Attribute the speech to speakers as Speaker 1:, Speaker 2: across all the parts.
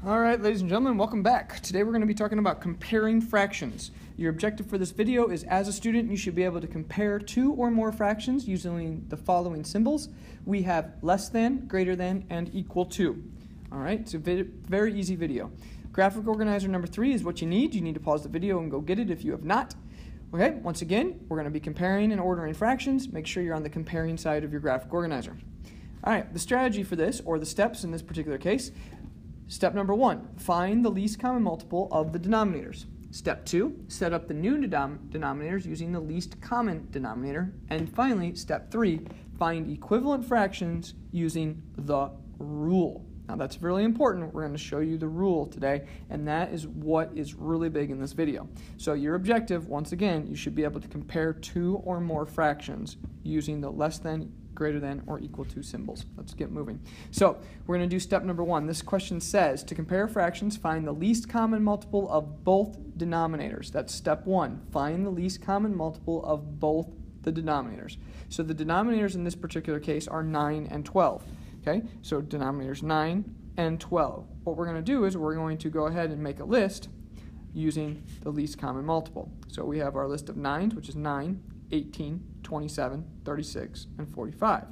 Speaker 1: All right, ladies and gentlemen, welcome back. Today we're going to be talking about comparing fractions. Your objective for this video is, as a student, you should be able to compare two or more fractions using the following symbols. We have less than, greater than, and equal to. All right, it's a very easy video. Graphic organizer number 3 is what you need. You need to pause the video and go get it if you have not. Okay, once again, we're going to be comparing and ordering fractions. Make sure you're on the comparing side of your graphic organizer. All right, the strategy for this, or the steps in this particular case. Step number 1, find the least common multiple of the denominators. Step 2, set up the new denominators using the least common denominator. And finally, step 3, find equivalent fractions using the rule. Now that's really important. We're going to show you the rule today, and that is what is really big in this video. So your objective, once again, you should be able to compare two or more fractions using the less than, greater than, or equal to symbols. Let's get moving. So we're going to do step number 1. This question says, to compare fractions, find the least common multiple of both denominators. That's step 1. Find the least common multiple of both the denominators. So the denominators in this particular case are 9 and 12. Okay, so denominators 9 and 12. What we're going to do is we're going to go ahead and make a list using the least common multiple. So we have our list of 9s, which is 9, 18, 27, 36, and 45.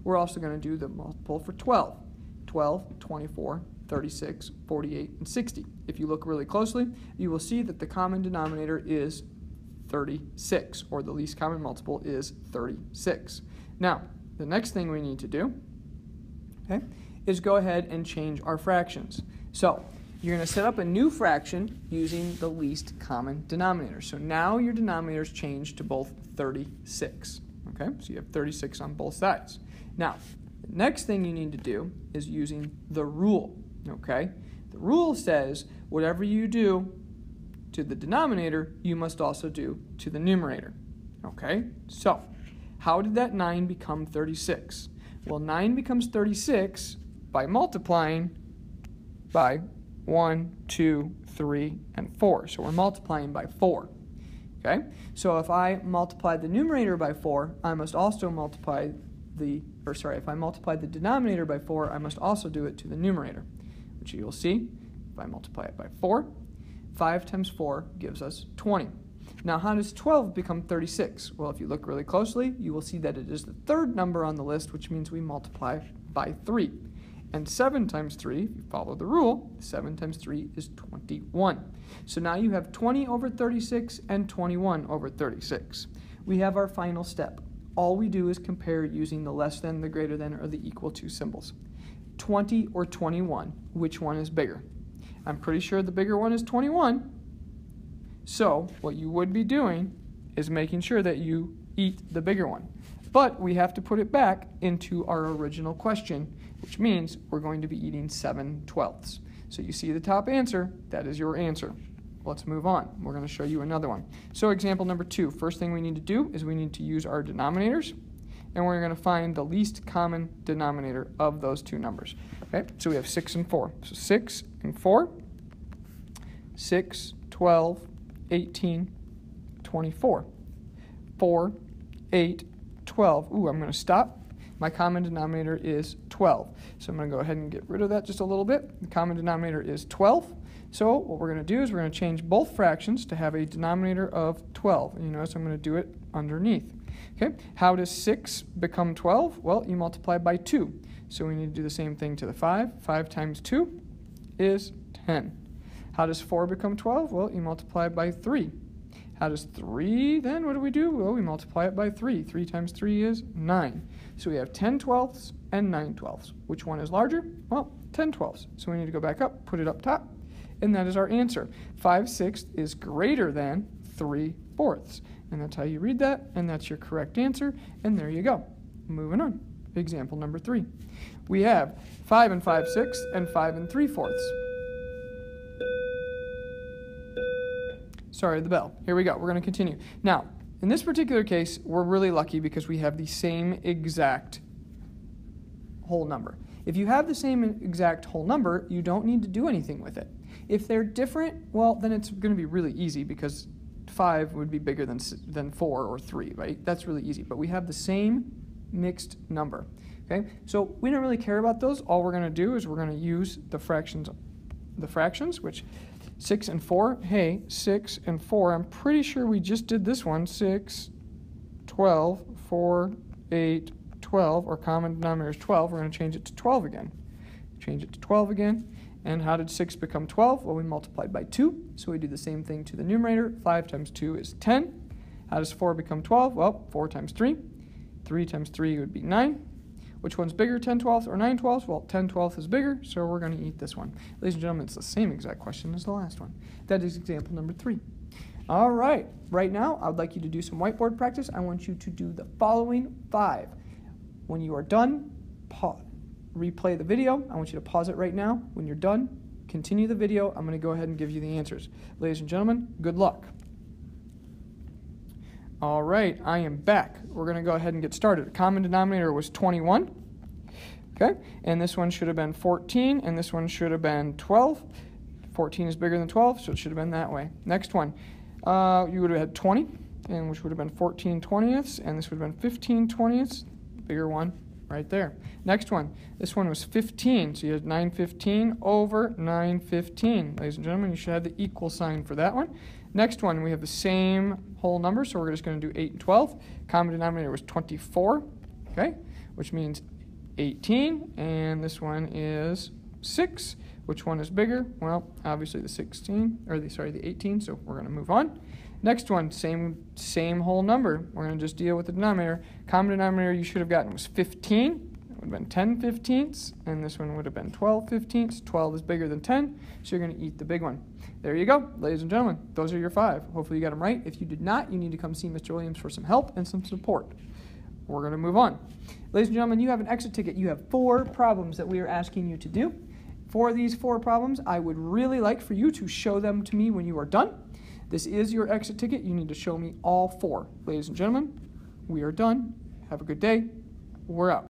Speaker 1: We're also going to do the multiple for 12. 12, 24, 36, 48, and 60. If you look really closely, you will see that the common denominator is 36, or the least common multiple is 36. Now, the next thing we need to do, okay, is go ahead and change our fractions. So you're going to set up a new fraction using the least common denominator. So now your denominators change to both 36. Okay, so you have 36 on both sides. Now, the next thing you need to do is using the rule. Okay, the rule says whatever you do to the denominator, you must also do to the numerator. Okay, so how did that 9 become 36? Well, 9 becomes 36 by multiplying by 1, 2, 3, and 4. So we're multiplying by 4. Okay? So if I multiply the numerator by 4, I must also multiply if I multiply the denominator by 4, I must also do it to the numerator, which you'll see. If I multiply it by 4, 5 times 4 gives us 20. Now, how does 12 become 36? Well, if you look really closely, you will see that it is the third number on the list, which means we multiply by 3. And 7 times 3, if you follow the rule, 7 times 3 is 21. So now you have 20 over 36 and 21 over 36. We have our final step. All we do is compare using the less than, the greater than, or the equal to symbols. 20 or 21, which one is bigger? I'm pretty sure the bigger one is 21. So what you would be doing is making sure that you eat the bigger one. But we have to put it back into our original question, which means we're going to be eating 7/12. So you see the top answer, that is your answer. Let's move on. We're going to show you another one. So example number 2, first thing we need to do is we need to use our denominators, and we're going to find the least common denominator of those two numbers. Okay, so we have 6 and 4. So 6 and 4, 6, 12, 18, 24, 4, 8, 12. Ooh, I'm going to stop. My common denominator is 12. So I'm going to go ahead and get rid of that just a little bit. The common denominator is 12. So what we're going to do is we're going to change both fractions to have a denominator of 12. And you notice I'm going to do it underneath. Okay, how does 6 become 12? Well, you multiply by 2. So we need to do the same thing to the 5. 5 times 2 is 10. How does 4 become 12? Well, you multiply by 3. How does 3 then? What do? Well, we multiply it by 3. 3 times 3 is 9. So we have 10/12 and 9/12. Which one is larger? Well, 10/12. So we need to go back up, put it up top, and that is our answer. 5/6 is greater than 3/4. And that's how you read that, and that's your correct answer, and there you go. Moving on. Example number 3. We have 5 and 5/6 and 5 and 3/4. Sorry, the bell. Here we go. We're going to continue. Now, in this particular case, we're really lucky because we have the same exact whole number. If you have the same exact whole number, you don't need to do anything with it. If they're different, well, then it's going to be really easy because 5 would be bigger than 4 or 3, right? That's really easy. But we have the same mixed number. Okay, so we don't really care about those. All we're going to do is we're going to use the fractions the fractions, which 6 and 4. Hey, 6 and 4. I'm pretty sure we just did this one. 6, 12, 4, 8, 12, or common denominator is 12. We're going to change it to 12 again. Change it to 12 again. And how did 6 become 12? Well, we multiplied by 2, so we do the same thing to the numerator. 5 times 2 is 10. How does 4 become 12? Well, 4 times 3. 3 times 3 would be 9. Which one's bigger, 10 12ths or 9 12ths? Well, 10 12ths is bigger, so we're going to eat this one. Ladies and gentlemen, it's the same exact question as the last one. That is example number 3. All right, right now, I would like you to do some whiteboard practice. I want you to do the following 5. When you are done, replay the video. I want you to pause it right now. When you're done, continue the video. I'm going to go ahead and give you the answers. Ladies and gentlemen, good luck. All right, I am back. We're going to go ahead and get started. The common denominator was 21. Okay, and this one should have been 14, and this one should have been 12. 14 is bigger than 12, so it should have been that way. Next one, you would have had 20, and which would have been 14 20ths, and this would have been 15 20ths. Bigger one right there. Next one, this one was 15, so you had 915 over 915. Ladies and gentlemen, you should have the equal sign for that one. Next one, we have the same whole number, so we're just going to do 8 and 12. Common denominator was 24, okay, which means 18, and this one is 6. Which one is bigger? Well, obviously the 18, so we're going to move on. Next one, same whole number. We're going to just deal with the denominator. Common denominator you should have gotten was 15. It would have been 10 15ths, and this one would have been 12 15ths. 12 is bigger than 10, so you're going to eat the big one. There you go, ladies and gentlemen. Those are your 5. Hopefully you got them right. If you did not, you need to come see Mr. Williams for some help and some support. We're going to move on. Ladies and gentlemen, you have an exit ticket. You have 4 problems that we are asking you to do. For these 4 problems, I would really like for you to show them to me when you are done. This is your exit ticket. You need to show me all 4. Ladies and gentlemen, we are done. Have a good day. We're out.